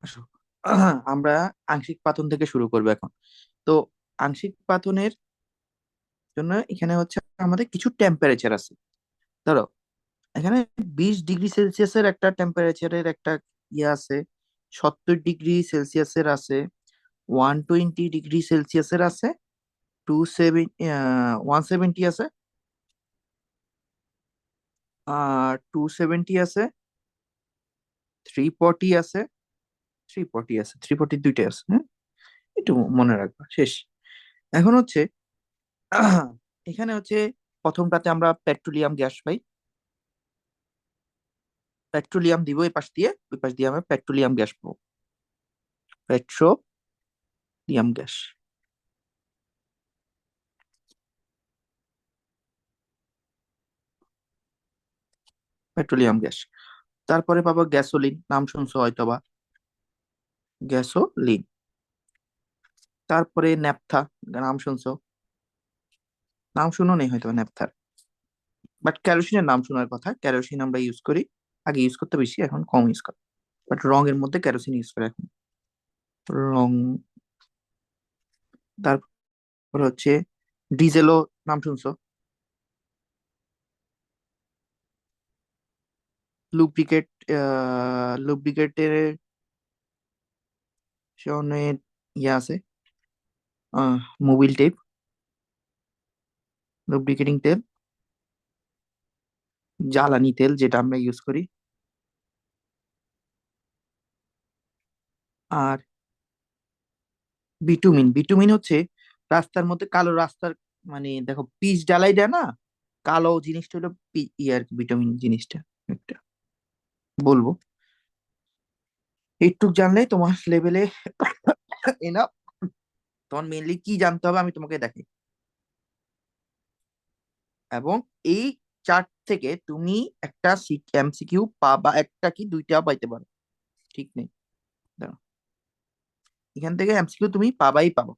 আসো। আমরা আংশিক পাতন থেকে শুরু করবো এখন। তো আংশিক পাতনের জন্য এখানে হচ্ছে আমাদের কিছু টেম্পারেচার আছে। ধরো, এখানে 20 ডিগ্রি সেলসিয়াসের একটা টেম্পারেচারের একটা ইয়ে আছে, 70 ডিগ্রি সেলসিয়াসের আছে, 120 ডিগ্রি সেলসিয়াসের আছে, 170 আছে, 270 আছে, 340 আছে, 340 আছে, 340 দুইটাই আছে, হ্যাঁ। একটু মনে রাখবা, শেষ। এখন হচ্ছে এখানে হচ্ছে প্রথমটাতে আমরা পেট্রোলিয়াম গ্যাস পাই। পেট্রোলিয়াম দিব এই পাশ দিয়ে, ওই পাশ দিয়ে আমরা পেট্রোলিয়াম গ্যাস পাবো। Petroleum gas, petroleum gas. তারপরে পাবো গ্যাসোলিন, নাম শুনছো হয়তোবা, গ্যাসোলিন। তারপরে ন্যাপথা, নাম শুনছো, নাম শুনো নেই হয়তো ন্যাপথার। বাট কেরোসিনের নাম শোনার কথা, কেরোসিন আমরা ইউজ করি, আগে ইউজ করতে বেশি, এখন কম ইউজ করি। বাট রঙের মধ্যে কেরোসিন ইউজ করে এখন, রং। তারপর হচ্ছে ডিজেলও, নাম শুনছো। লুব্রিকেট, লুব্রিকেটের সে অনেক ইয়ে আছে, মোবিল টেপ, লুব্রিকেটিং তেল, জ্বালানি তেল যেটা আমরা ইউজ করি। আর বিটুমিন, বিটুমিন হচ্ছে রাস্তার মধ্যে কালো রাস্তার, মানে দেখো পিচ ঢালাই দেয় না, কালো জিনিসটা হলো আর কি বিটুমিন জিনিসটা একটা বলবো। এইটুক জানলে তোমার লেভেলে এনা। তোমার মেনলি কি জানতে হবে আমি তোমাকে দেখাই। এবং এই চার্ট থেকে তুমি একটা এমসিকিউ বা একটা কি দুইটা পাইতে পারো, ঠিক নেই। দাঁড়াও, এখান থেকে এমসিকিউ তুমি পাবাই পাবো।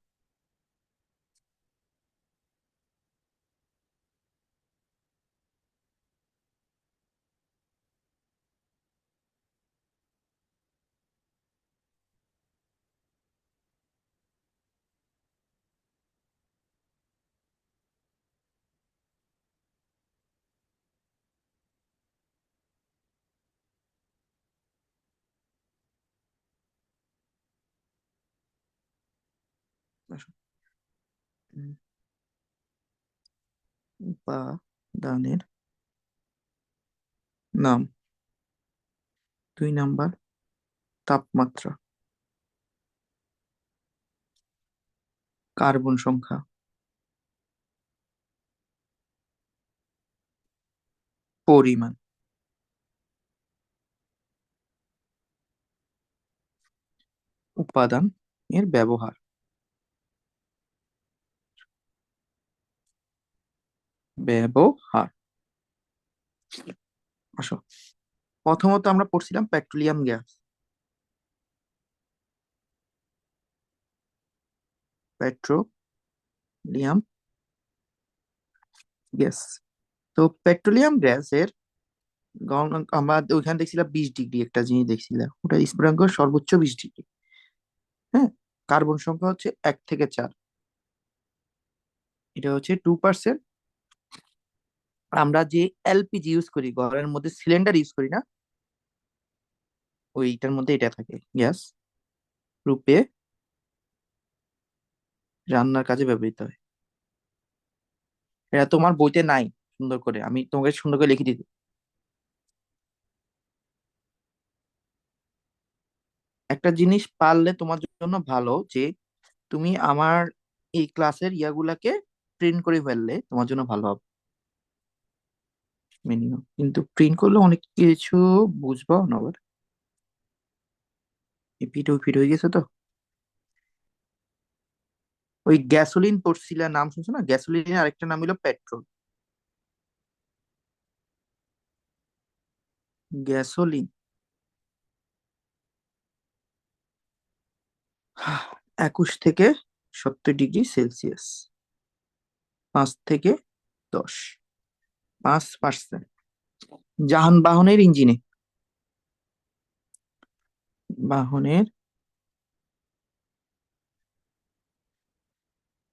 আসো। উম, উপাদানের নাম, 2 নাম্বার তাপমাত্রা, কার্বন সংখ্যা, পরিমাণ, উপাদান এর ব্যবহার, ব্যবহার। আসো, প্রথমত আমরা পড়ছিলাম পেট্রোলিয়াম গ্যাস, পেট্রোলিয়াম গ্যাস। তো পেট্রোলিয়াম গ্যাসের আমরা ওইখানে দেখছিলাম 20 ডিগ্রি, একটা জিনিস দেখছিলাম ওটা স্ফুটনাঙ্ক সর্বোচ্চ 20 ডিগ্রি। হ্যাঁ, কার্বন সংখ্যা হচ্ছে 1 থেকে 4, এটা হচ্ছে 2%। আমরা যে এলপিজি ইউজ করি, ঘরের মধ্যে সিলিন্ডার ইউজ করি না, ওইটার মধ্যে এটা থাকে, গ্যাস রূপে রান্নার কাজে ব্যবহৃত হয়। এটা তোমার বইতে নাই, সুন্দর করে আমি তোমাকে সুন্দর করে লিখে দিই। একটা জিনিস পারলে তোমার জন্য ভালো, যে তুমি আমার এই ক্লাসের ইয়াগুলাকে প্রিন্ট করে ফেললে তোমার জন্য ভালো হবে। মিনিমাম কিন্তু প্রিন্ট করলে অনেক কিছু বুঝবো না আবার, এপিট ওপিট হয়ে গেছে তো। ওই গ্যাসোলিন পড়ছিলা, নাম শুনছো না, গ্যাসোলিনের আরেকটা নাম হলো পেট্রোল। গ্যাসোলিন 21 থেকে 70 ডিগ্রি সেলসিয়াস, 5 থেকে 10, 5%। যানবাহনের ইঞ্জিনে, বাহনের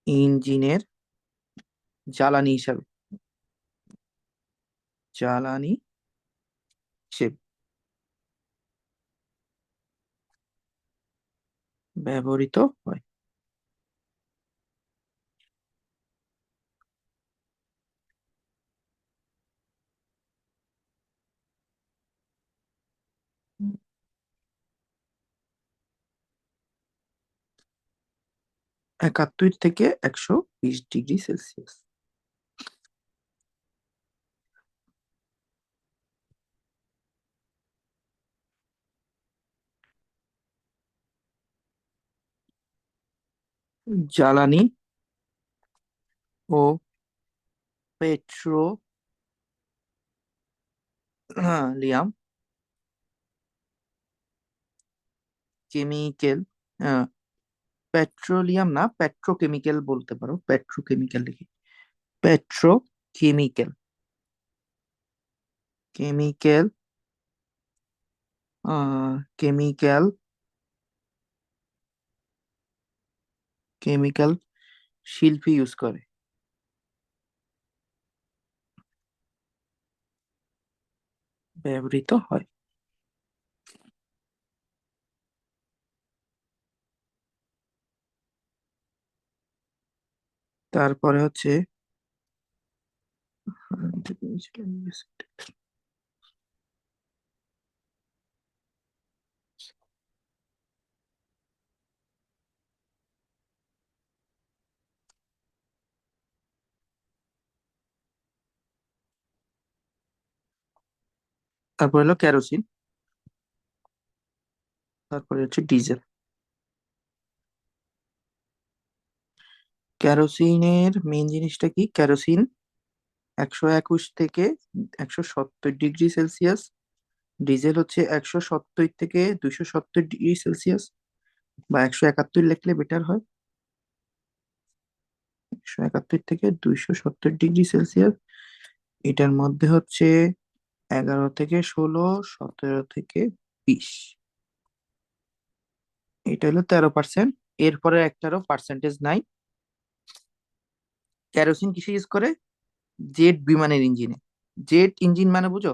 ইঞ্জিনের জ্বালানি হিসাবে, জ্বালানি হিসেবে ব্যবহৃত হয়। 71 থেকে 120 ডিগ্রি সেলসিয়াস। জ্বালানি ও পেট্রোলিয়াম কেমিক্যাল, পেট্রোলিয়াম না, পেট্রোকেমিক্যাল বলতে পারো, পেট্রোকেমিক্যাল লিখি, পেট্রোকেমিক্যাল, কেমিক্যাল, কেমিক্যাল, কেমিক্যাল শিল্পী ইউজ করে, ব্যবহৃত হয়। তারপরে হচ্ছে তারপরে হলো কেরোসিন, তারপরে হচ্ছে ডিজেল। কেরোসিনের মেন জিনিসটা কি? কেরোসিন 121 থেকে 170 ডিগ্রি সেলসিয়াস, ডিজেল হচ্ছে 170 থেকে 270 ডিগ্রি সেলসিয়াস, বা 171 লিখলে বেটার হয়, 171 থেকে 270 ডিগ্রি সেলসিয়াস। এটার মধ্যে হচ্ছে 11 থেকে 16, 17 থেকে 20, এটা হলো 13%। এরপরে একটারও পার্সেন্টেজ নাই। কেরোসিন কিসে ইউজ করে? জেট বিমানের ইঞ্জিনে। জেট ইঞ্জিন মানে বুঝো?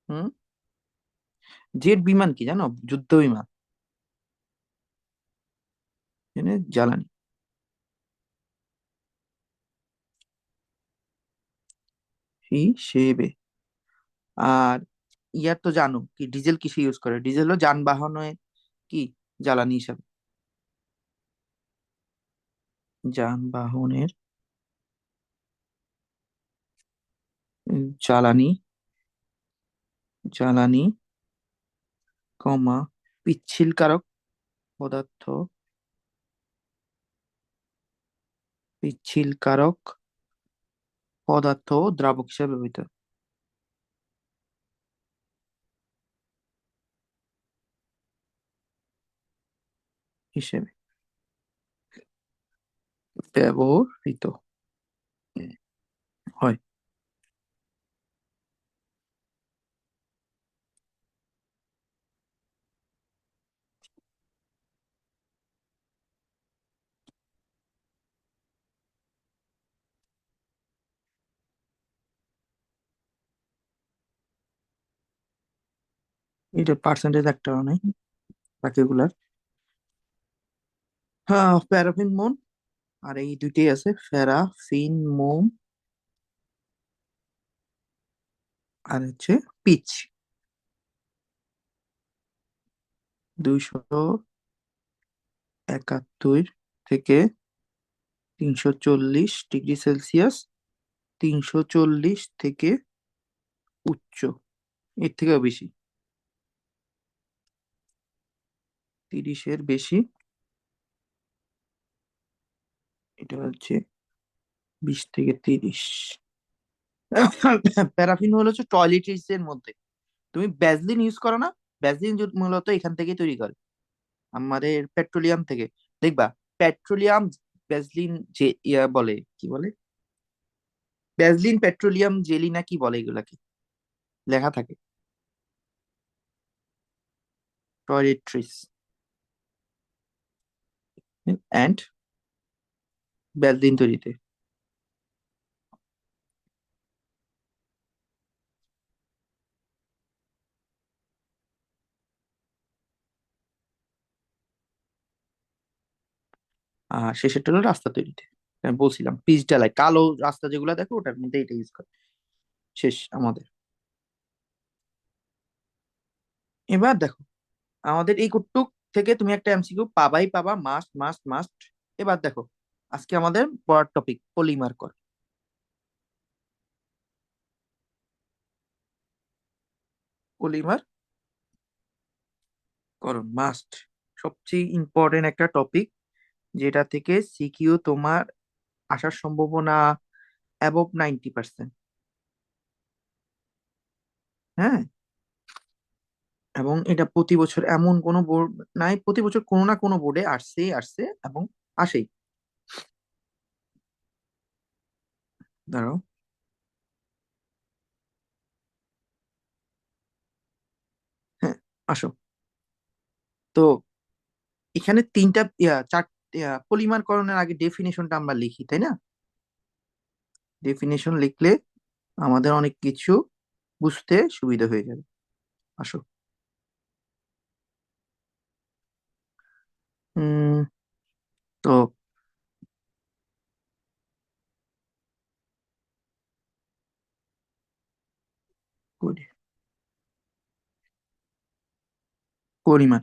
হুম। জেট বিমান কি জানো? যুদ্ধ বিমান, এখানে জ্বালানি হিসেবে। আর ইয়ার তো জানো কি ডিজেল কিসে ইউজ করে? ডিজেল হলো যানবাহনে কি জ্বালানি হিসাবে, যানবাহনের জ্বালানি, জ্বালানি কমা পিচ্ছিল পদার্থ, পিচ্ছিল পদার্থ ও দ্রাবক হিসাবে ব্যবহৃত, হিসেবে ব্যবহৃত হয়। এটা পার্সেন্টেজ একটাও নেই বাকিগুলার। হ্যাঁ, প্যারাফিন মোম, আর এই দুইটাই আছে, প্যারাফিন মোম আর হচ্ছে পিচ। 271 থেকে 340 ডিগ্রি সেলসিয়াস, 340 থেকে উচ্চ, এর থেকেও বেশি, 30-এর বেশি, এটা হচ্ছে 20 থেকে 30। প্যারাফিন হলো হচ্ছে টয়লেট্রিজ এর মধ্যে, তুমি ব্যাজলিন ইউজ করো না? ব্যাজলিন মূলত এখান থেকেই তৈরি করে, আমাদের পেট্রোলিয়াম থেকে। দেখবা পেট্রোলিয়াম ব্যাজলিন যে ইয়া বলে, কি বলে, ব্যাজলিন পেট্রোলিয়াম জেলি না কি বলে এগুলাকে, লেখা থাকে। টয়লেট্রিজ অ্যান্ড ব্যালজিন তৈরিতে। আর শেষেরটা হলো রাস্তা তৈরিতে। আমি বলছিলাম পিচ ঢালাই, কালো রাস্তা যেগুলো দেখো ওটার মধ্যে এটা ইউজ করে। শেষ আমাদের। এবার দেখো, আমাদের এই কুটুক থেকে তুমি একটা এমসিকিউ পাবাই পাবা, মাস্ট মাস্ট মাস্ট। এবার দেখো, আজকে আমাদের পড়ার টপিক পলিমার কর। পলিমার করণ মাস্ট, সবচেয়ে ইম্পর্টেন্ট একটা টপিক, যেটা থেকে সিকিউ তোমার আসার সম্ভাবনা অ্যাবভ 90%। হ্যাঁ, এবং এটা প্রতি বছর এমন কোনো বোর্ড নাই, প্রতি বছর কোনো না কোনো বোর্ডে আসছেই আসছে এবং আসেই। ধরো, হ্যাঁ, আসো। তো এখানে তিনটা চার পলিমারকরণের আগে ডেফিনেশনটা আমরা লিখি, তাই না? ডেফিনেশন লিখলে আমাদের অনেক কিছু বুঝতে সুবিধা হয়ে যাবে। আসো। উম তো করি। পরিমাণ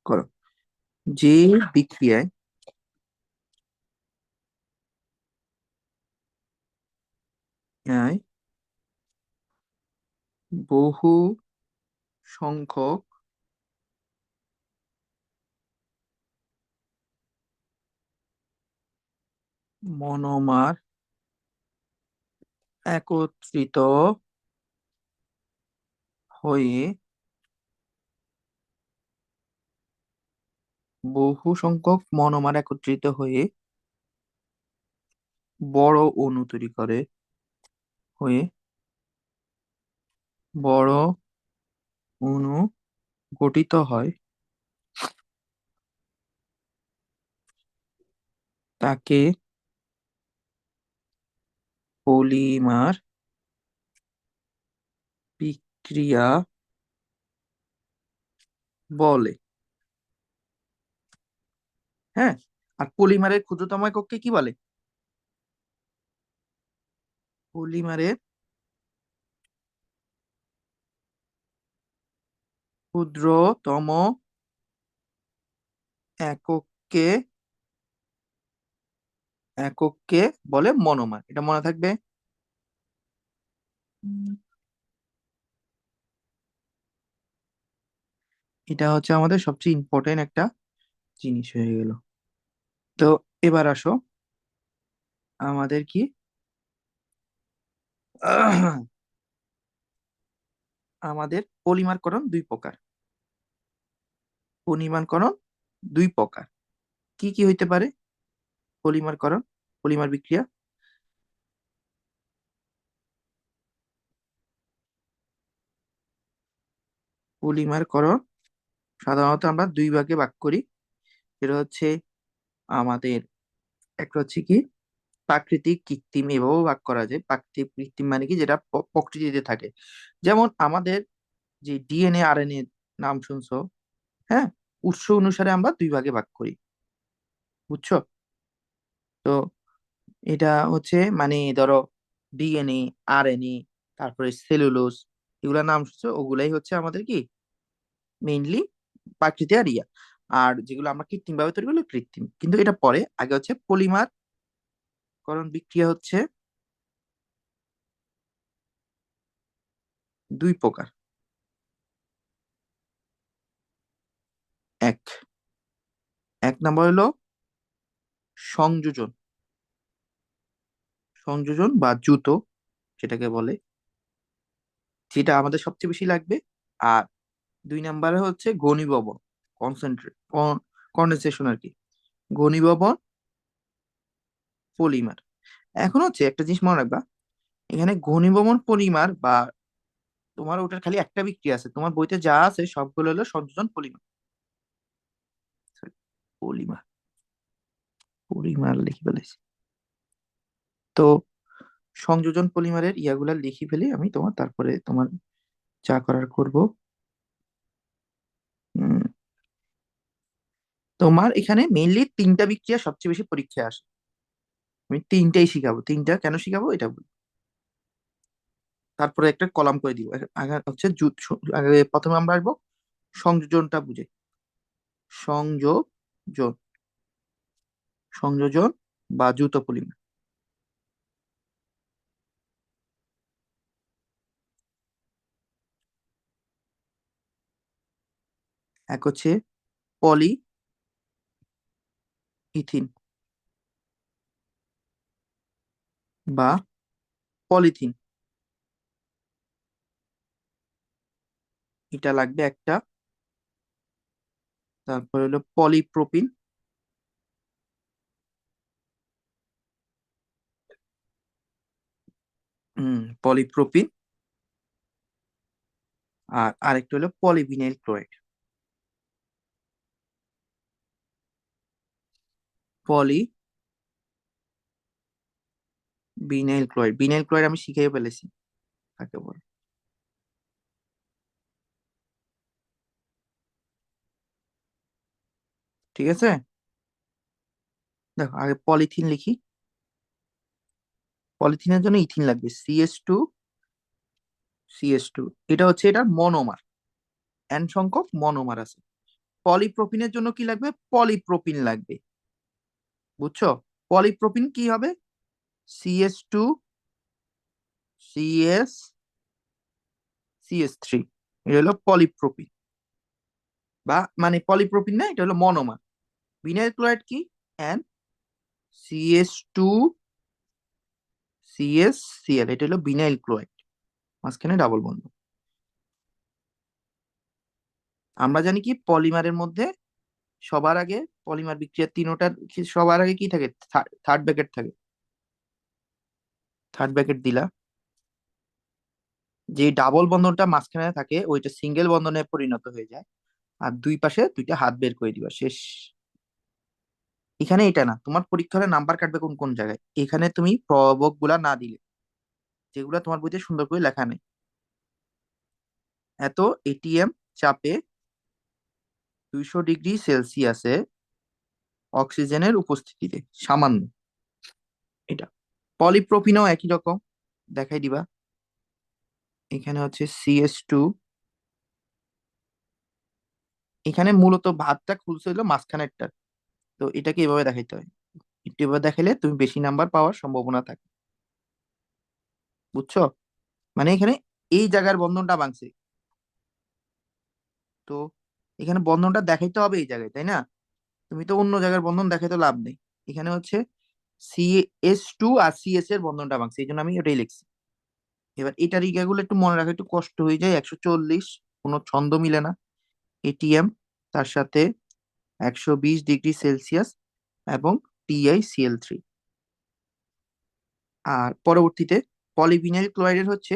করো, যে বিক্রিয়ায় বহু সংখ্যক মনোমার একত্রিত হয়ে বহু সংখ্যক মনোমার একত্রিত হয়ে বড় অণু তৈরি করে, হয়ে বড় অণু গঠিত হয়, তাকে পলিমার বিক্রিয়া বলে। হ্যাঁ, আর পলিমারের ক্ষুদ্রতম একককে কি বলে? পলিমারের ক্ষুদ্রতম একককে একককে বলে মনোমার। এটা মনে থাকবে। এটা হচ্ছে আমাদের সবচেয়ে ইম্পর্টেন্ট একটা জিনিস হয়ে গেল। তো এবার আসো, আমাদের কি আমাদের পলিমারকরণ দুই প্রকার। পলিমারকরণ দুই প্রকার, কি কি হইতে পারে? পলিমারকরণ, পলিমার বিক্রিয়া। পলিমারকরণ সাধারণত আমরা দুই ভাগে ভাগ করি। সেটা হচ্ছে আমাদের একটা হচ্ছে কি প্রাকৃতিক, কৃত্রিম, এভাবেও ভাগ করা যায়। প্রাকৃতিক কৃত্রিম মানে কি, যেটা প্রকৃতিতে থাকে। যেমন আমাদের যে ডিএনএ আরএনএ নাম শুনছো, হ্যাঁ, উৎস অনুসারে আমরা দুই ভাগে ভাগ করি, বুঝছো? তো এটা হচ্ছে মানে ধরো ডিএনএ, আরএনএ, তারপরে সেলুলোজ, এগুলা নাম শুনছো, ওগুলাই হচ্ছে আমাদের কি মেইনলি প্রাকৃতিক আর ইয়া। আর যেগুলো আমরা কৃত্রিম ভাবে তৈরি করলো কৃত্রিম, কিন্তু এটা পরে। আগে হচ্ছে পলিমার করণ বিক্রিয়া হচ্ছে দুই প্রকার। এক এক নম্বর হলো সংযোজন, সংযোজন বা জুতো যেটাকে বলে, যেটা আমাদের সবচেয়ে বেশি লাগবে। আর দুই নম্বরে হচ্ছে ঘনীভবন, কনসেন্ট্রেট, কন্ডেনসেশন আর কি, ঘনীভবন পলিমার। এখন হচ্ছে একটা জিনিস মনে রাখবা, এখানে ঘনীভবন পলিমার বা তোমার ওটার খালি একটা বিক্রিয়া আছে, তোমার বইতে যা আছে সবগুলো হলো সংযোজন পলিমার। Sorry, পলিমার, পলিমার লিখে ফেলেছি। তো সংযোজন পলিমারের ইয়াগুলা লিখি ফেলি আমি, তোমার তারপরে তোমার যা করার করব। উম, তোমার এখানে মেইনলি তিনটা বিক্রিয়া সবচেয়ে বেশি পরীক্ষায় আসে। আমি তিনটাই শিখাবো, তিনটা কেন শিখাবো এটা বলি। তারপরে একটা কলাম করে দিব। আগে হচ্ছে আগে প্রথমে আমরা আসবো সংযোজনটা বুঝে। সংযোজন, সংযোজন বা যৌথ পলিমার। এক হচ্ছে পলি ইথিন বা পলিথিন, এটা লাগবে একটা। তারপর হলো পলিপ্রোপিন, পলিপ্রোপিন। আর আরেকটা হলো polyvinyl chloride. Polyvinyl chloride, vinyl chloride আমি শিখেই ফেলেছি কাকে বলে। ঠিক আছে, দেখো আগে পলিথিন লিখি। পলিথিনের জন্য ইথিন লাগবে, সিএস টু। এটা হচ্ছে এটার মনোমার, এন সংখ্যক মনোমার আছে। পলিপ্রোপিনের জন্য কি লাগবে, পলিপ্রোপিন লাগবে। বুঝছো? পলিপ্রোপিন কি হবে, CS two, CS, CS three. এটা হলো পলিপ্রোপিন, বা মানে পলিপ্রোপিন না, এটা হলো মনোমার। ভিনাইল ক্লোরাইড কি, এন, সিএস টু, সিএল, এটা হলো ভিনাইল ক্লোরাইড, মাঝখানে ডাবল বন্ধ। আমরা জানি কি পলিমারের মধ্যে সবার আগে, পলিমার বিক্রিয়ার তিনোটার সবার আগে কি থাকে, থার্ড ব্র্যাকেট থাকে। থার্ড ব্র্যাকেট দিলা, যে ডাবল বন্ধনটা মাঝখানে থাকে ওইটা সিঙ্গেল বন্ধনে পরিণত হয়ে যায়। আর দুই পাশে দুইটা হাত বের করে দিবা, শেষ। এখানে এটা না, তোমার পরীক্ষা হলে নাম্বার কাটবে কোন কোন জায়গায়, এখানে তুমি প্রবক গুলা না দিলে, যেগুলা তোমার বইতে সুন্দর করে লেখা নেই। এত এটিএম চাপে 200 ডিগ্রি সেলসিয়াসে অক্সিজেনের উপস্থিতিতে সামান্য, এটা। পলিপ্রোপিনও একই রকম, দেখাই দিবা। এখানে হচ্ছে সিএস টু, এখানে মূলত ভাতটা খুলছে হলো মাঝখানেরটা। তো এটাকে এভাবে দেখাইতে হয়, একটু এভাবে দেখাইলে তুমি বেশি নাম্বার পাওয়ার সম্ভাবনা থাকে। বুঝছো? মানে এখানে এই জায়গার বন্ধনটা ভাঙছে, তো এখানে বন্ধনটা দেখাইতে হবে এই জায়গায়, তাই না? তুমি তো অন্য জায়গার বন্ধন দেখাইতে লাভ নেই। এখানে হচ্ছে সিএস টু আর সিএস এর বন্ধনটা ভাঙছে, এই জন্য আমি ওটাই লিখছি। এবার এটার ইগাগুলো একটু মনে রাখা একটু কষ্ট হয়ে যায়, 140, কোনো ছন্দ মিলে না। এটিএম, তার সাথে 120 ডিগ্রি সেলসিয়াস, এবং TiCl3। আর পরবর্তীতে পলিভিনাইল ক্লোরাইডের হচ্ছে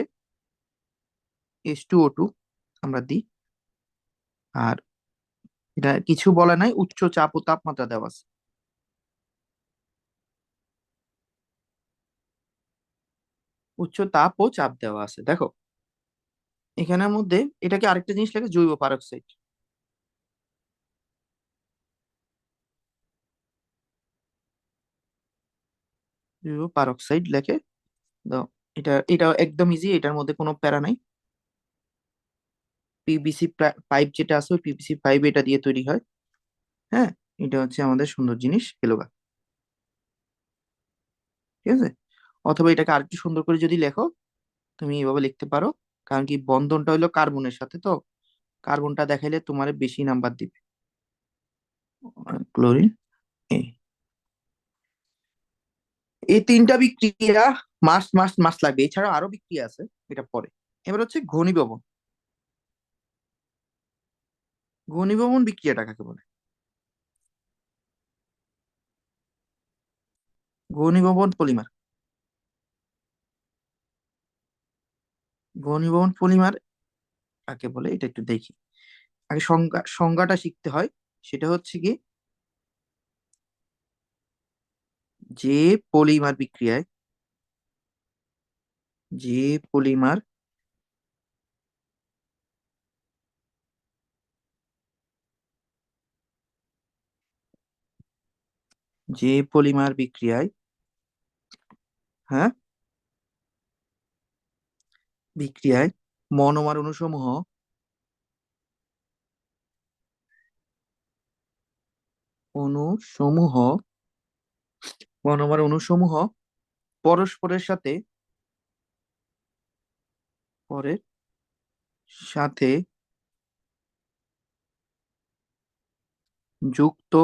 H2O2 আমরা দিই। আর এটা কিছু বলা নাই, উচ্চ চাপ ও তাপমাত্রা দেওয়া আছে। উচ্চ তাপ ও চাপ দেওয়া আছে, দেখো এখানের মধ্যে। এটাকে আরেকটা জিনিস লাগে, জৈব পারক্সাইড। জৈব পারক্সাইড লেখে দাও। এটা একদম ইজি, এটার মধ্যে কোনো প্যারা নাই। পিভিসি পাইপ যেটা আছে, ওই পিভিসি পাইপ এটা দিয়ে তৈরি হয়। হ্যাঁ, এটা হচ্ছে আমাদের সুন্দর জিনিস এলোগা। ঠিক আছে, অথবা এটাকে আরেকটু সুন্দর করে যদি লেখো, তুমি এভাবে লিখতে পারো। কারণ কি বন্ধনটা হলো কার্বনের সাথে, তো কার্বনটা দেখাইলে তোমার বেশি নাম্বার দিবে। ক্লোরিন, এই এই তিনটা বিক্রিয়া মাস্ট মাস্ট মাস্ট লাগবে, এছাড়াও আরো বিক্রিয়া আছে, এটা পরে। এবার হচ্ছে ঘনীভবন। ঘনীভবন বিক্রিয়াটা কাকে বলে? ঘনীভবন পলিমার, ঘনীভবন পলিমার কাকে বলে এটা একটু দেখি। আগে সংজ্ঞাটা শিখতে হয়। সেটা হচ্ছে কি, যে পলিমার বিক্রিয়ায়, যে পলিমার যে পলিমার বিক্রিয়ায়, হ্যাঁ, বিক্রিয়ায় মনোমার অণুসমূহ, অণুসমূহ মনোমার অণুসমূহ পরস্পরের সাথে, পরের সাথে যুক্ত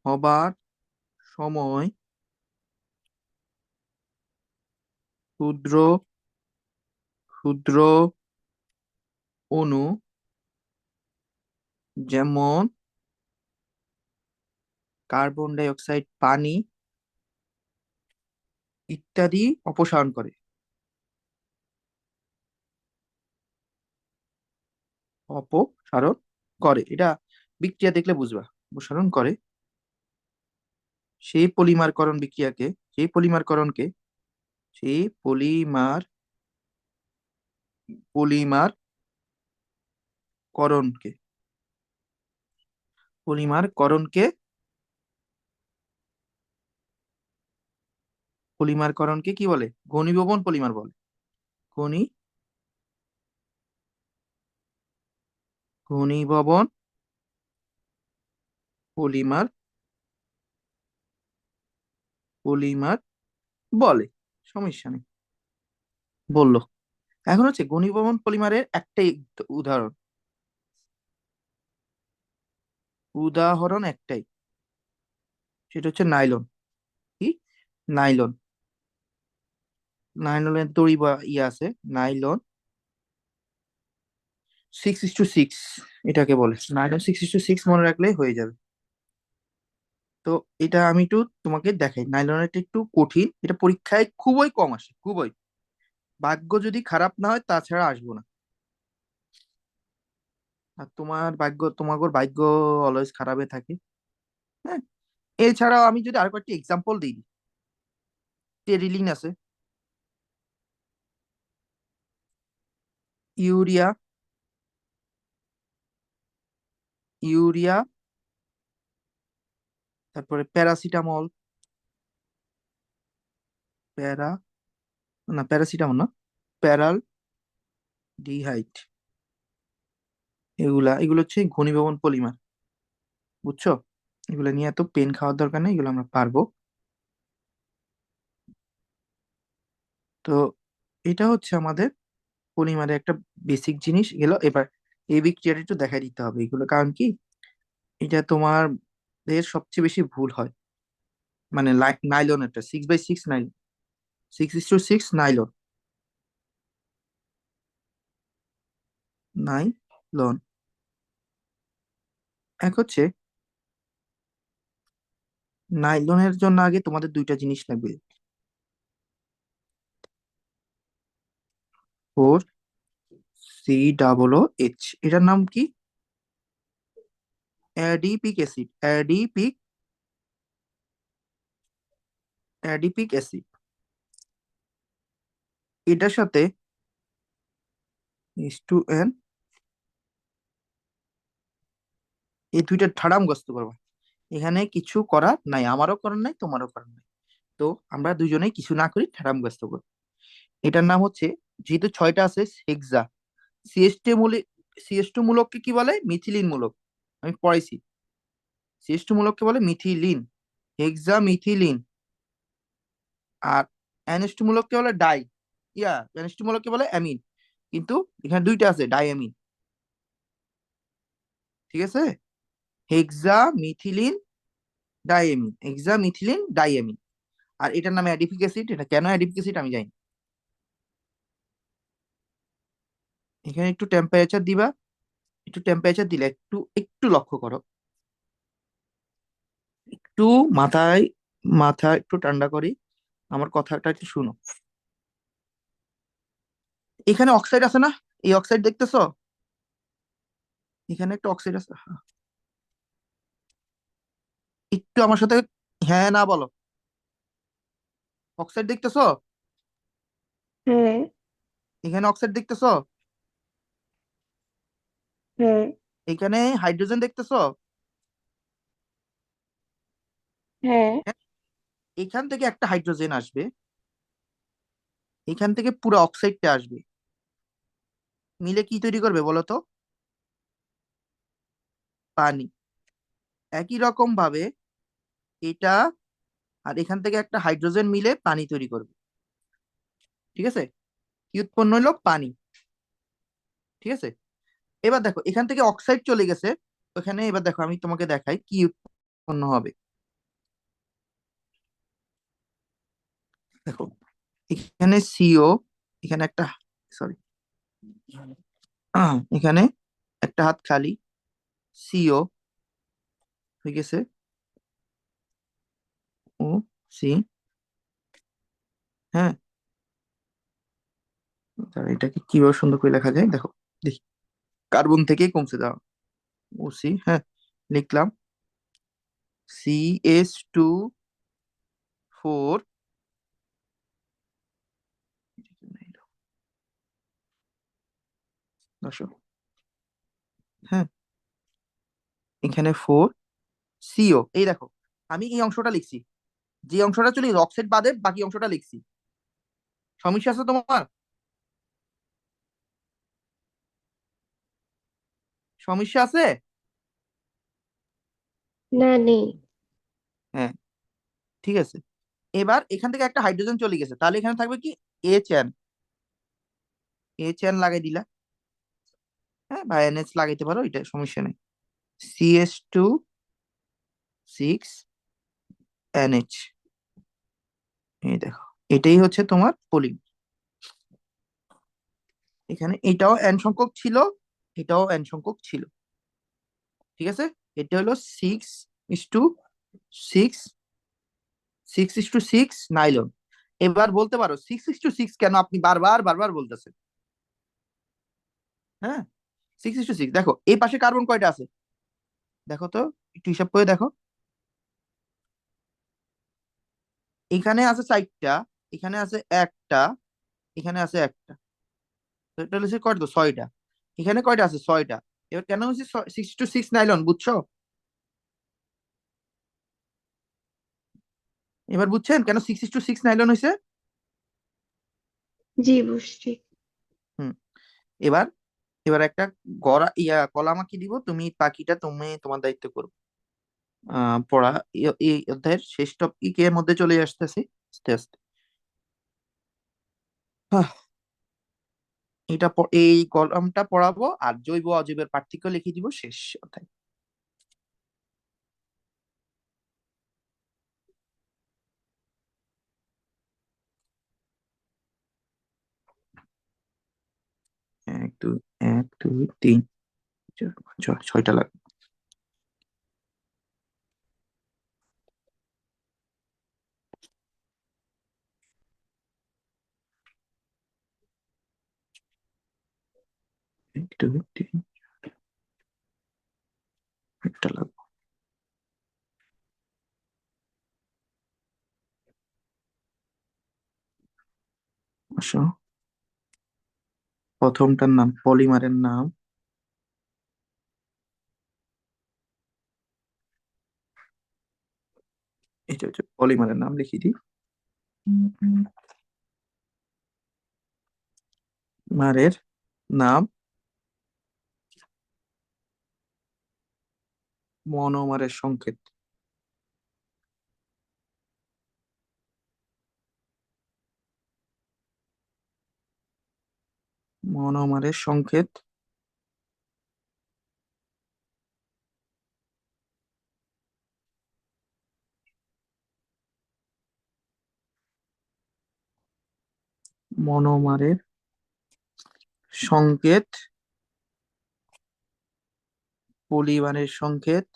হবার সময় ক্ষুদ্র ক্ষুদ্র অণু, যেমন কার্বন ডাই অক্সাইড, পানি ইত্যাদি অপসারণ করে। অপসারণ করে, এটা বিক্রিয়া দেখলে বুঝবা। অপসারণ করে সেই পলিমারকরণ বিক্রিয়াকে, সেই পলিমারকরণকে, সেই পলিমারকরণকে পলিমারকরণকে পলিমারকরণকে কি বলে? ঘনীভবন পলিমার বলে। ঘনী ঘনীভবন পলিমার পলিমার বলে। সমস্যা নেই, বললো। এখন হচ্ছে ঘনীভবন পলিমারের একটাই উদাহরণ, উদাহরণ একটাই, সেটা হচ্ছে নাইলন। কি? নাইলন। নাইলনের দড়ি বা ইয়ে আছে, নাইলন 6:6, এটাকে বলে নাইলন 6:6, মনে রাখলেই হয়ে যাবে। তো এটা আমি একটু তোমাকে দেখাই, নাইলনটা একটু কঠিন, এটা পরীক্ষায় খুবই কম আসে, খুবই। ভাগ্য যদি খারাপ না হয় তাছাড়া আসবো না। আর তোমার ভাগ্য অলওয়েজ খারাপে থাকে। হ্যাঁ, এছাড়াও আমি যদি আর কয়েকটি এক্সাম্পল দিই, টেরিলিন আছে, ইউরিয়া, ইউরিয়া, তারপরে প্যারাসিটামল, প্যারা না প্যারাসিটামল না, প্যারাল ডিহাইড, এগুলা এগুলো হচ্ছে ঘনীভবন পলিমার। বুঝছো? এগুলো নিয়ে এত পেন খাওয়ার দরকার নেই, এগুলো আমরা পারবো। তো এটা হচ্ছে আমাদের পলিমারের একটা বেসিক জিনিস গেল। এবার এই বিক্রিয়াটা একটু দেখাই দিতে হবে এগুলো, কারণ কি, এটা তোমার এর সবচেয়ে বেশি ভুল হয়। মানে নাইলন, একটা 6/6 নাইলন, 6:6 নাইলন, নাইলন। এক হচ্ছে, নাইলনের জন্য আগে তোমাদের দুইটা জিনিস লাগবে। 4COOH, এটার নাম কি? Adipic acid, adipic acid. এটার সাথে H2N, এই দুইটা ঠাড়ামগ্রস্ত করবা। এখানে কিছু করার নাই, আমারও করার নাই, তোমারও করার নাই। তো আমরা দুজনেই কিছু না করি, ঠাড়ামগ্রস্ত করি। এটার নাম হচ্ছে, যেহেতু ছয়টা আছে, হেক্সা। সিএস টু মূলককে কি বলে? মিথিলিন মূলক। আমি পড়াইছি। সিএস টু মূলককে বলে মিথিলিন, হেক্সা মিথিলিন। আর এনএস টু মূলককে বলে এনএস টু মূলককে বলে অ্যামিন। কিন্তু এখানে দুইটা আছে, ডাইঅ্যামিন। ঠিক আছে? হেক্সা মিথিলিন ডাইঅ্যামিন, হেক্সা মিথিলিন ডাইঅ্যামিন। আর এটার নামে অ্যাডিপিক অ্যাসিড। এটা কেন অ্যাডিপিক অ্যাসিড আমি জানি। এখানে একটু টেম্পারেচার দিবা, একটু টেম্পারেচার দিলে একটু একটু লক্ষ্য করো, একটু মাথায় মাথা একটু ঠান্ডা করি, আমার কথাটা একটু শুনো। এখানে অক্সাইড আছে না? এই অক্সাইড দেখতেছো? এখানে একটা অক্সাইড আছে। একটু আমার সাথে হ্যাঁ না বলো। অক্সাইড দেখতেছো? হ্যাঁ। এখানে অক্সাইড দেখতেছো? হ্যাঁ। এখানে হাইড্রোজেন দেখতেছো? হ্যাঁ। হ্যাঁ, এখান থেকে একটা হাইড্রোজেন আসবে, এখান থেকে পুরো অক্সাইডটা আসবে, মিলে কি তৈরি করবে বলো তো? পানি। একই রকম ভাবে এটা আর এখান থেকে একটা হাইড্রোজেন মিলে পানি তৈরি করবে। ঠিক আছে? কি উৎপন্ন হলো? পানি। ঠিক আছে, এবার দেখো এখান থেকে অক্সাইড চলে গেছে ওখানে, এবার দেখো আমি তোমাকে দেখাই কি উৎপন্ন হবে। দেখো এখানে সিও, এখানে একটা, সরি, এখানে একটা হাত খালি, সিও হয়ে গেছে, ও সি। হ্যাঁ, তাহলে এটাকে কিভাবে সুন্দর করে লেখা যায় দেখো, দেখি। কার্বন থেকেই কমছে, দাও ও সি, হ্যাঁ লিখলাম CS2 4। দর্শক, হ্যাঁ, এখানে 4 CO, এই দেখো আমি এই অংশটা লিখছি, যে অংশটা চলে অক্সাইড বাদে বাকি অংশটা লিখছি। সমস্যা আছে তোমার? সমস্যা আছে? না, নেই। হ্যাঁ, ঠিক আছে। এবার এখান থেকে একটা হাইড্রোজেন চলে গেছে, তাহলে এখানে থাকবে কি? H N। H N লাগাই দিলা, হ্যাঁ, বা NH লাগাইতে পারো, এটা সমস্যা নেই। CS2 6 NH। এই দেখো, এটাই হচ্ছে তোমার পলিন। এখানে এটাও এন সংখ্যক ছিল, এটাও এন সংখ্যক ছিল। ঠিক আছে, এটা হলো 6:6, 6:6 নাইলন। এবার বলতে পারো 6:6 কেন আপনি বারবার বারবার বলতেছেন? হ্যাঁ, 6:6, দেখো এই পাশে কার্বন কয়টা আছে দেখো তো, একটু হিসাব করে দেখো। এখানে আছে 4টা, এখানে আছে একটা, এখানে আছে একটা, তো এটা হচ্ছে কয়টা? তো 6টা। এখানে কয়টা আছে? 6টা। এবার কেন হচ্ছে 6:6 নাইলন, বুঝছো? এবার বুঝছেন কেন 6:6 নাইলন হয়েছে? জি, বুঝছি। হুম। এবার এবার একটা কলাম আঁকি দিব, তুমি বাকিটা তুমি তোমার দায়িত্ব করো। পড়া এই অধ্যায়ের শেষ টপিকের মধ্যে চলে আসতেছি আস্তে আস্তে। আহ, এই কলামটা পড়াবো আর জৈব অজৈবের পার্থক্য লিখে দিব শেষ অধ্যায়। এক দুই, 1 2 3 4 5 6টা লাগবে। 1 2 3, একটা লাগবে। আসো, প্রথমটার নাম, পলিমারের নাম, এটা হচ্ছে পলিমারের নাম, লিখে দিই। মারের নাম, মনোমারের সংকেত, মনোমারের সংকেত, মনোমারের সংকেত, পলিমারের সংকেত,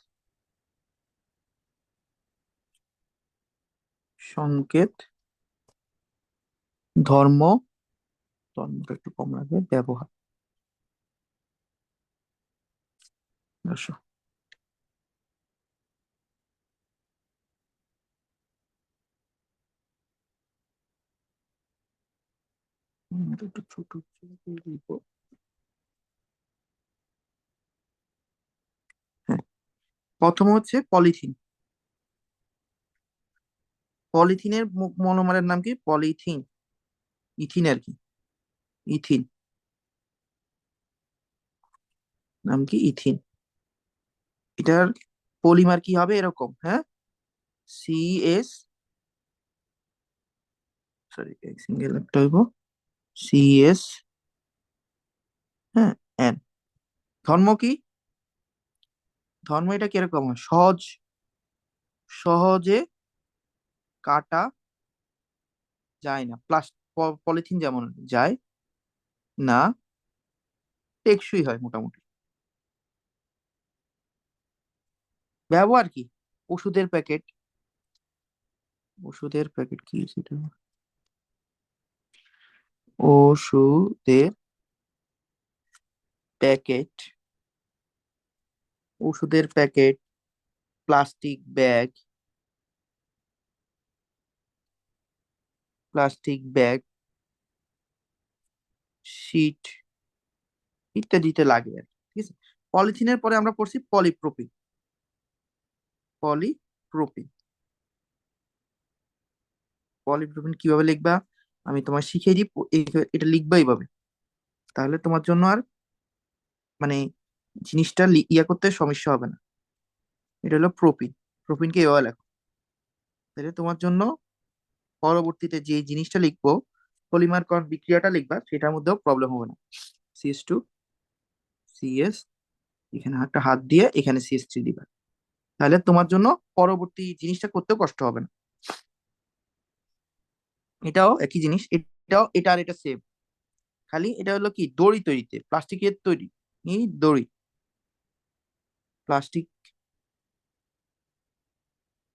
সংকেত, ধর্ম, তন্মটা একটু কম রাখবে, ব্যবহার। দর্শক, এটা একটু ছোট করে লিখবো। হ্যাঁ, প্রথম হচ্ছে পলিথিন। পলিথিনের মনোমারের নাম কি? পলিথিন, ইথিন আর কি, ইথিন, নাম কি? ইথিন। এটার পলিমার কি হবে? এরকম, হ্যাঁ, সিএস, সরি সিঙ্গেল একটা হইব, সিএস, হ্যাঁ, এন। ধর্ম কি? ধর্ম এটা কিরকম হয়? সহজে কাটা যায় না, পলিথিন যেমন যায় না, টেকসই হয় মোটামুটি। ব্যবহার কি? ওষুধের প্যাকেট। ওষুধের প্যাকেট কি সেটা? ওষুধের প্যাকেট, ওষুধের packet, plastic bag, plastic bag, sheet ইত্যাদিতে লাগে আর কি। ঠিক আছে। পলিথিনের পরে আমরা পড়ছি পলিপ্রোপিন। পলিপ্রোপিন, পলিপ্রোপিন কিভাবে লিখবা আমি তোমায় শিখিয়ে দিই। এটা লিখবা এইভাবে, তাহলে তোমার জন্য আর মানে জিনিসটা ইয়া করতে সমস্যা হবে না। এটা হলো প্রোপিন, প্রোপিনকে এভাবে লেখো, তাহলে তোমার জন্য পরবর্তীতে যে জিনিসটা লিখবো, পলিমার কর বিক্রিয়াটা লিখবা, সেটার মধ্যেও প্রবলেম হবে না। সিএস টু, সিএস, এখানে একটা হাত দিয়ে এখানে সিএস থ্রি দিবা, তাহলে তোমার জন্য পরবর্তী জিনিসটা করতেও কষ্ট হবে না। এটাও একই জিনিস, এটাও এটা আর এটা সেম, খালি এটা হলো কি দড়ি তৈরিতে, প্লাস্টিকের তৈরি, এই দড়ি, প্লাস্টিক,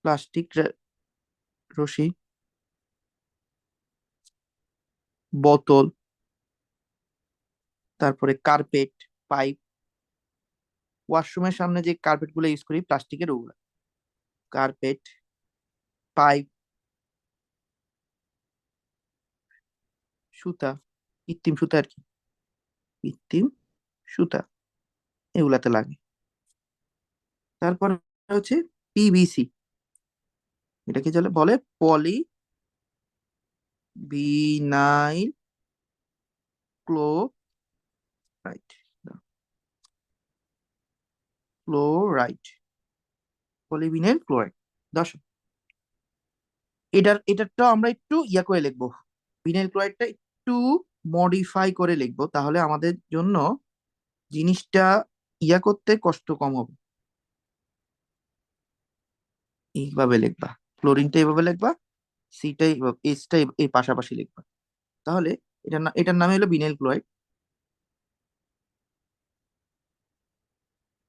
প্লাস্টিক রশি, বোতল, তারপরে কার্পেট, পাইপ, ওয়াশরুমের সামনে যে কার্পেট গুলো ইউজ করি প্লাস্টিকের, ওগুলো কার্পেট, পাইপ, সুতা, কৃত্রিম সুতা আর কি, কৃত্রিম সুতা, এগুলাতে লাগে। তারপর হচ্ছে পিভিসি, এটাকে চলে বলে poly vinyl chloride, chloride, polyvinyl chloride. দর্শক, এটারটাও আমরা একটু ইয়া করে লিখবো, ভিনাইল ক্লোরাইডটা একটু মডিফাই করে লিখবো, তাহলে আমাদের জন্য জিনিসটা ইয়া করতে কষ্ট কম হবে। এইভাবে লিখবা, ক্লোরিনটা এইভাবে লিখবা, সিটা এসটা এই পাশাপাশি লিখবা, তাহলে এটার নামে হলো ভিনাইল ক্লোরাইড।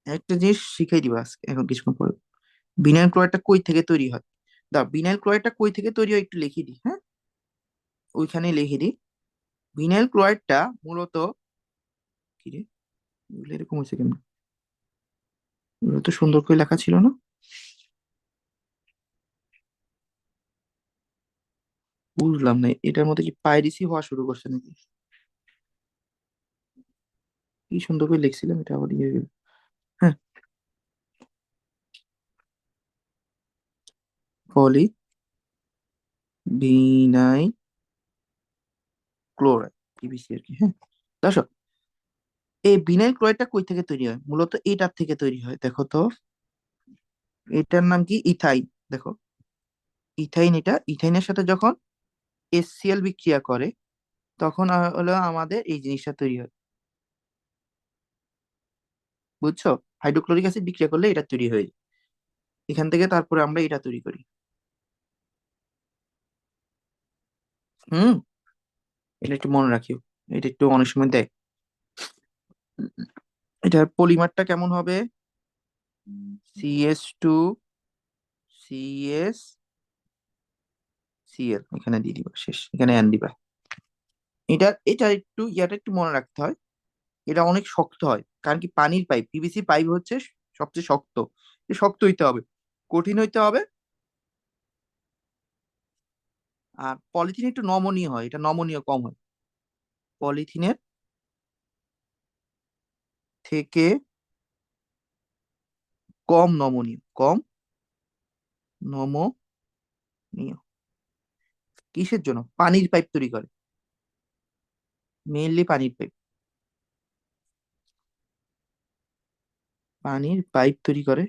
একটা জিনিস শিখাই দিবা আজকে, এখন কিছুক্ষণ পরে। ভিনাইল ক্লোরাইডটা কই থেকে তৈরি হয়? ভিনাইল ক্লোরাইডটা কই থেকে তৈরি হয় একটু লিখে দিই, হ্যাঁ, ওইখানে লিখে দিই। ভিনাইল ক্লোরাইডটা মূলত কি রে, এগুলো এরকম হয়েছে কেন? এগুলো তো সুন্দর করে লেখা ছিল না, বুঝলাম না, এটার মধ্যে কি পাইরেসি হওয়া শুরু করছে নাকি? কি সুন্দর করে লিখছিলাম, এটা আবার ইয়ে হয়ে গেল। হ্যাঁ, পলি ভিনাইল ক্লোরাইড, পিভিসি আর কি, হ্যাঁ। দর্শক, এই ভিনাইল ক্লোরাইডটা কই থেকে তৈরি হয়? মূলত এটার থেকে তৈরি হয়, দেখো তো, এটার নাম কি? ইথাইন। দেখো, ইথাইন, এটা ইথাইনের সাথে যখন এসসিএল বিক্রিয়া করে, তখন হলো আমাদের এই জিনিসটা তৈরি হয়, বুঝছো? হাইড্রোক্লোরিক অ্যাসিড বিক্রিয়া করলে এটা তৈরি হয়, এখান থেকে তারপরে আমরা এটা তৈরি করি। হুম, এটা একটু মনে রাখিও, এটা একটু অনেক সময় দেয়। এটার পলিমারটা কেমন হবে? সিএস টু, সিএস, সিএল, এখানে দিয়ে দিবা, শেষ, এখানে এন দিবা। এটা একটু একটু মনে রাখতে হয়। এটা অনেক শক্ত হয়, কারণ কি পানির পাইপ, পিভিসি পাইপ হচ্ছে সবচেয়ে শক্ত। এটা শক্ত হইতে হবে, কঠিন হইতে হবে। আর পলিথিন একটু নমনীয় হয়, এটা নমনীয় কম হয় পলিথিনের থেকে, কম নমনীয়, কম নমনীয়। কিসের জন্য? পানির পাইপ তৈরি করে, মেইনলি পানির পাইপ। পানির পাইপ তৈরি করে।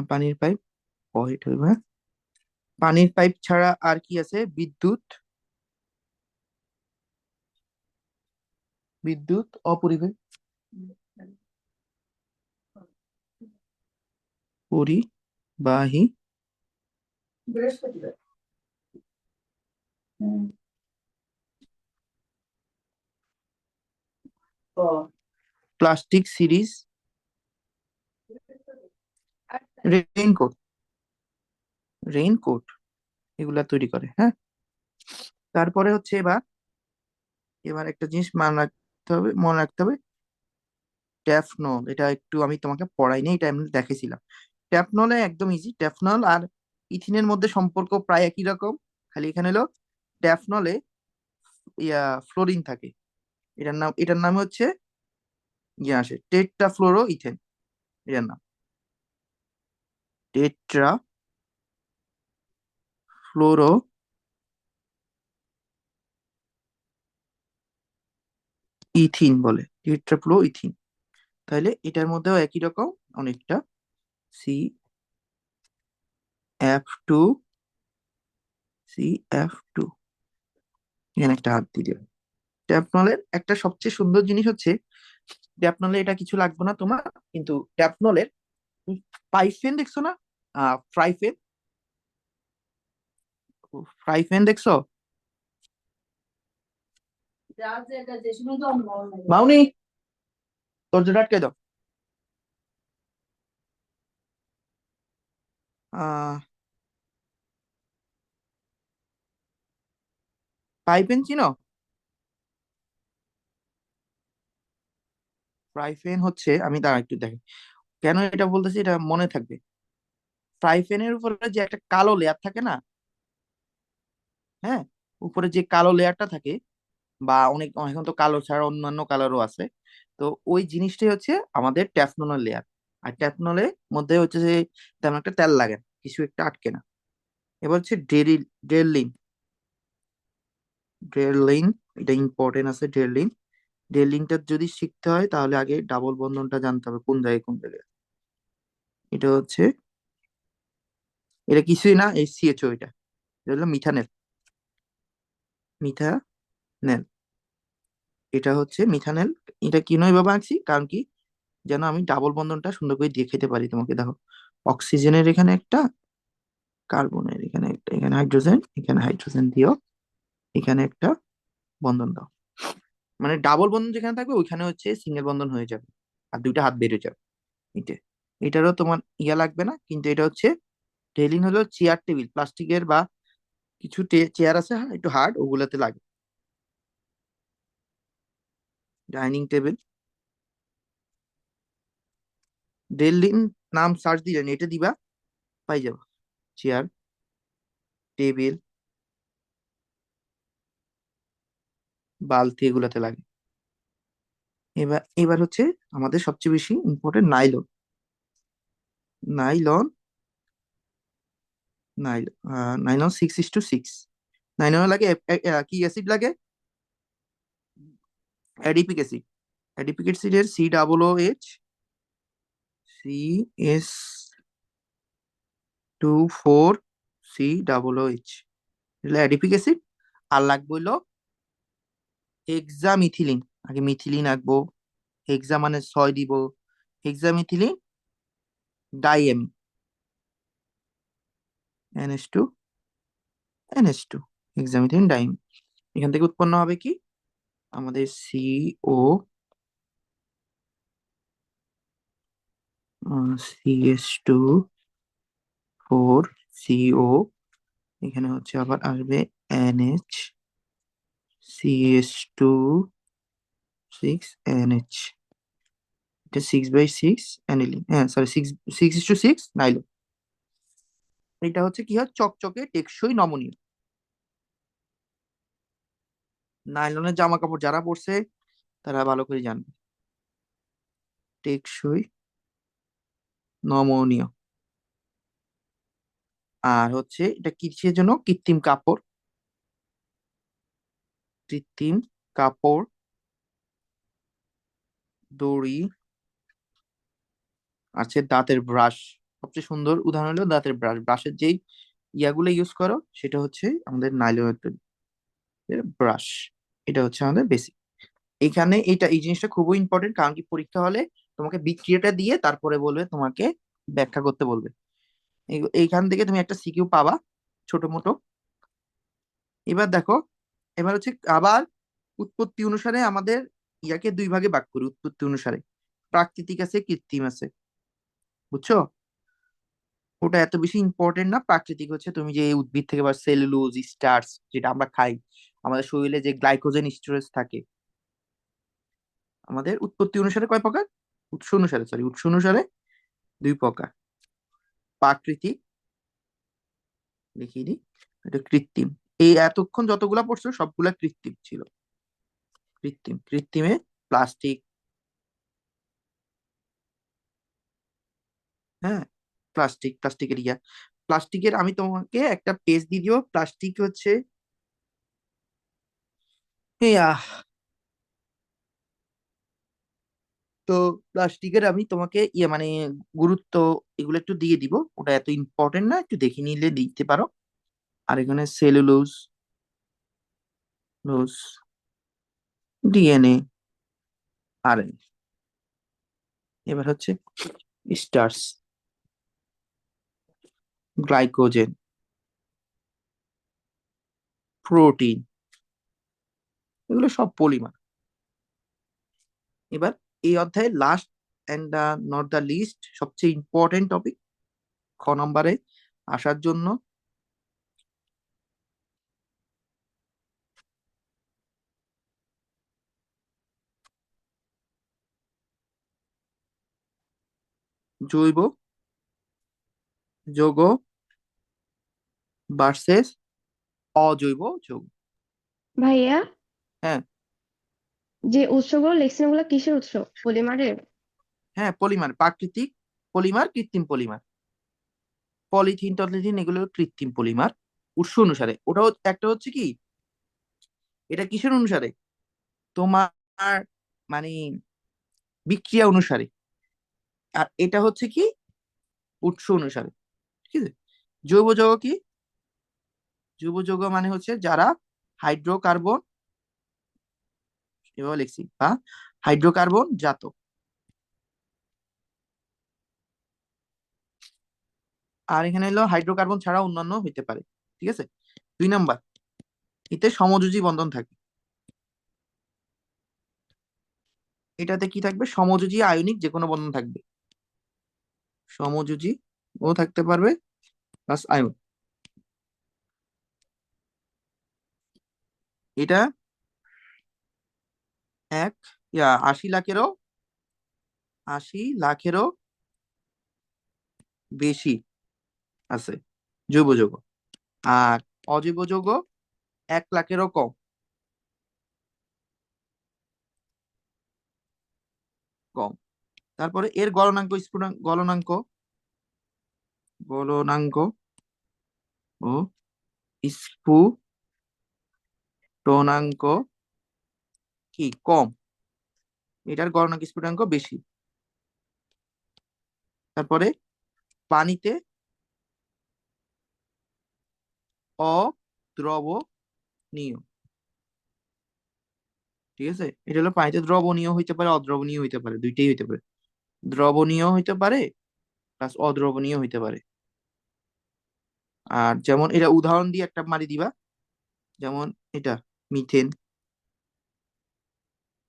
পানির পাইপ কয়টা হইবে, হ্যাঁ? পানির পাইপ ছাড়া আর কি আছে? বিদ্যুৎ, বিদ্যুৎ অপরিবাহী, পরিবাহী প্লাস্টিক সিরিজ, রেইনকোট, রেইনকোট এগুলা তৈরি করে, হ্যাঁ। তারপরে হচ্ছে এবার, একটা জিনিস মনে রাখতে হবে, ট্যাফনল। এটা একটু আমি তোমাকে পড়াইনি, এটা আমি দেখেছিলাম। ট্যাফনলে একদম ইজি। ট্যাফনল আর ইথিনের মধ্যে সম্পর্ক প্রায় একই রকম, খালি এখানে হলো ট্যাফনলে ফ্লোরিন থাকে। এটার নাম হচ্ছে আসে টেট্রা ফ্লোরো ইথেন, এটার নাম টেট্রা ফ্লোরো ইথিন বলে, টেট্রা ফ্লোরো ইথিন। তাহলে এটার মধ্যেও একই রকম অনেকটা, CF2, CF2, এখানে একটা হাত দিয়ে দিও। ট্যাপনলের একটা সবচেয়ে সুন্দর জিনিস হচ্ছে, ট্যাপনলে এটা কিছু লাগবে না তোমার, কিন্তু ট্যাপনলের পাইপেন দেখছো না? ফ্রাই প্যান, ফ্রাই প্যান দেখছো? মাউনি, দরজাটা আটকে দাও। আহ পাইপেন চিনো? ফ্রাই প্যান হচ্ছে, আমি দাঁড়া একটু দেখি, কেন এটা বলতেছি, এটা মনে থাকবে। ফ্রাই প্যানের উপরে যে একটা কালো লেয়ার থাকে না, হ্যাঁ, উপরে যে কালো লেয়ারটা থাকে, বা অনেক, এখন তো কালো ছাড়া অন্যান্য কালারও আছে, তো ওই জিনিসটাই হচ্ছে আমাদের ট্যাফলনের লেয়ার। আর ট্যাফলনের মধ্যে হচ্ছে যে তেমন একটা তেল লাগে না, কিছু একটা আটকে না। এবার হচ্ছে ড্রেলিন, ড্রেলিন, এটা ইম্পর্টেন্ট আছে ড্রেলিন। ড্রেলিনটা যদি শিখতে হয় তাহলে আগে ডাবল বন্ধনটা জানতে হবে কোন জায়গায় কোন জায়গায়। এটা হচ্ছে, এটা কিছুই না, এই CHO, এটা হলো মিথানেল, মিথানেল, এটা হচ্ছে মিথানেল। এটা কি নয় বাবা আঁকছি, কারণ কি, যেন আমি ডাবল বন্ধনটা সুন্দর করে দেখাতে পারি তোমাকে। দেখো, অক্সিজেনের এখানে একটা, কার্বনের এখানে একটা, এখানে হাইড্রোজেন, এখানে হাইড্রোজেন দিও, এখানে একটা বন্ধন দাও। মানে ডাবল বন্ধন যেখানে থাকবে ওইখানে হচ্ছে সিঙ্গেল বন্ধন হয়ে যাবে, আর দুইটা হাত বেরিয়ে যাবে। এটা, এটারও তোমার লাগবে না, কিন্তু এটা হচ্ছে টেলিন হলো চেয়ার টেবিল, প্লাস্টিকের বা কিছু চেয়ার আছে, হ্যাঁ, একটু হার্ড, ওগুলাতে লাগে। ডাইনিং টেবিল, ডেলিন নাম সার্চ দিলে নেটে দিবা, পাই যাবা। চেয়ার টেবিল বালতি এগুলাতে লাগে। এবার হচ্ছে আমাদের সবচেয়ে বেশি ইম্পর্টেন্ট, নাইলন। Nylon, nylon 6:6। নাইলনে লাগে কি অ্যাসিড লাগে? Adipic acid. অ্যাডিপিক অ্যাসিডের COOH, এটা অ্যাডিপিক অ্যাসিড। আর লাগবে হলো হেক্সামিথিলিন। আগে মিথিলিন আঁকবো, হেক্সা মানে 6 দিব, হেক্সামিথিলিন ডাইএমি, NH2, হেক্সামিথিলিন ডাইএমি। এখান থেকে উৎপন্ন হবে কি, আমাদের CH4CO, এখানে হচ্ছে আবার আসবে NH, CH2 6NH, এটা 6/6 অ্যানিলিন, হ্যাঁ সরি, 6:6 নাইলন। এটা হচ্ছে কি হয়, চকচকে টেকসই নমনীয়। নাইলনের জামা কাপড় যারা পরছে তারা ভালো করে জানবে, টেকসই নমনীয়। আর হচ্ছে এটা কিসের জন্য, কৃত্রিম কাপড়, কৃত্রিম কাপড়, দড়ি, আছে দাঁতের ব্রাশ। সবচেয়ে সুন্দর উদাহরণ হলো দাঁতের ব্রাশ, ব্রাশের যেই ইয়াগুলো ইউজ করো সেটা হচ্ছে আমাদের নাইলনের তৈরি ব্রাশ। এটা হচ্ছে আমাদের বেসিক। এখানে এই জিনিসটা খুবই ইম্পর্টেন্ট, কারণ কি পরীক্ষা হলে তোমাকে বিক্রিয়াটা দিয়ে তারপরে বলবে, তোমাকে ব্যাখ্যা করতে বলবে। এইখান থেকে তুমি একটা সিকিউ পাবা, ছোট মোটো। এবার দেখো, এবার হচ্ছে আবার উৎপত্তি অনুসারে আমাদের ইয়াকে দুই ভাগে ভাগ করি, উৎপত্তি অনুসারে প্রাকৃতিক আছে, কৃত্রিম আছে, বুঝছো? ওটা এত বেশি ইম্পর্টেন্ট না। প্রাকৃতিক হচ্ছে তুমি যে উদ্ভিদ থেকে বা সেলুলোজ, স্টার্চ, যেটা আমরা খাই, আমাদের শরীরে যে গ্লাইকোজেন স্টোরেজ থাকে। আমাদের উৎপত্তি অনুসারে কয় প্রকার, উৎস অনুসারে, সরি, উৎস অনুসারে দুই প্রকার, প্রাকৃতিক, দেখিয়ে দিই, এটা কৃত্রিম। এই এতক্ষণ যতগুলা পড়ছো সবগুলা কৃত্রিম ছিল। কৃত্রিমে প্লাস্টিক, হ্যাঁ, প্লাস্টিকের ইয়া, প্লাস্টিকের আমি তোমাকে একটা পেজ দিয়ে দিও, প্লাস্টিক হচ্ছে ইয়া। তো প্লাস্টিকের আমি তোমাকে ইয়ে মানে গুরুত্ব এগুলো একটু দিয়ে দিব, ওটা এত ইম্পর্টেন্ট না, একটু দেখে নিলে দিতে পারো। আর এখানে সেলুলোজ, লোজ, ডিএনএ, আরএনএ। এবার হচ্ছে স্টার্চ, গ্লাইকোজেন, প্রোটিন, এগুলো সব পলিমার। এবার এই অধ্যায়ে last and not the least, সবচেয়ে ইম্পর্টেন্ট টপিক খ নম্বরে আসার জন্য, জৈব যৌগ ভার্সেস অজৈব যৌগ। ভাইয়া, হ্যাঁ, যে উৎসগুলো লিখছেন ওগুলো কিসের উৎস? পলিমারের? হ্যাঁ, পলিমার, প্রাকৃতিক পলিমার, কৃত্রিম পলিমার, পলিথিন টলিথিন এগুলো কৃত্রিম পলিমার। উৎস অনুসারে ওটাও একটা হচ্ছে কি, এটা কিসের অনুসারে, তোমার মানে বিক্রিয়া অনুসারে। আর এটা হচ্ছে কি, উৎস অনুসারে, ঠিক আছে? জৈব যৌগ কি, জৈব যৌগ মানে হচ্ছে যারা হাইড্রোকার্বন, এভাবে লিখছি, বা হাইড্রোকার্বন জাত। আর এখানে হলো হাইড্রোকার্বন ছাড়া অন্যান্য হইতে পারে, ঠিক আছে? 2 নাম্বার, এতে সমযোজী বন্ধন থাকে। এটাতে কি থাকবে, সমযোজী আয়নিক যে কোনো বন্ধন থাকবে, সমযোজী ও থাকতে পারবে, প্লাস আয়ন। এটা এক 80 লাখেরও, 80 লাখেরও বেশি আছে জৈব যৌগ। আর অজৈব যৌগ 1 লাখেরও কম, কম। তারপরে এর গলনাঙ্ক, স্ফুটনাঙ্ক, গলনাঙ্ক ও স্ফুটনাঙ্ক কি কম, এটার গলনাঙ্ক স্ফুটনাঙ্ক বেশি। তারপরে পানিতে অদ্রবণীয়, ঠিক আছে? এটা হলো পানিতে দ্রবণীয় হইতে পারে, অদ্রবণীয় হইতে পারে, দুইটাই হইতে পারে। দ্রবণীয় হইতে পারে, প্লাস অদ্রবণীয় হইতে পারে। আর যেমন এটা উদাহরণ দিয়ে একটা মারি দিবা, যেমন এটা মিথেন,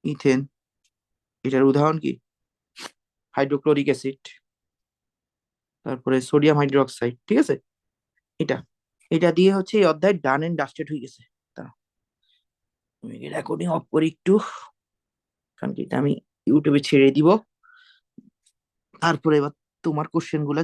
ইথেন, এটার উদাহরণ কি, হাইড্রোক্লোরিক অ্যাসিড, তারপরে সোডিয়াম হাইড্রোক্সাইড, ঠিক আছে? এটা এটা দিয়ে হচ্ছে এই অধ্যায় ডান এন্ড ডাস্টেড হয়ে গেছে। দাঁড়াও, আমি রেকর্ডিং অফ করি একটু, কারণ কি এটা আমি ইউটিউবে ছেড়ে দিব। তারপরে এবার তোমার কোশ্চেন গুলা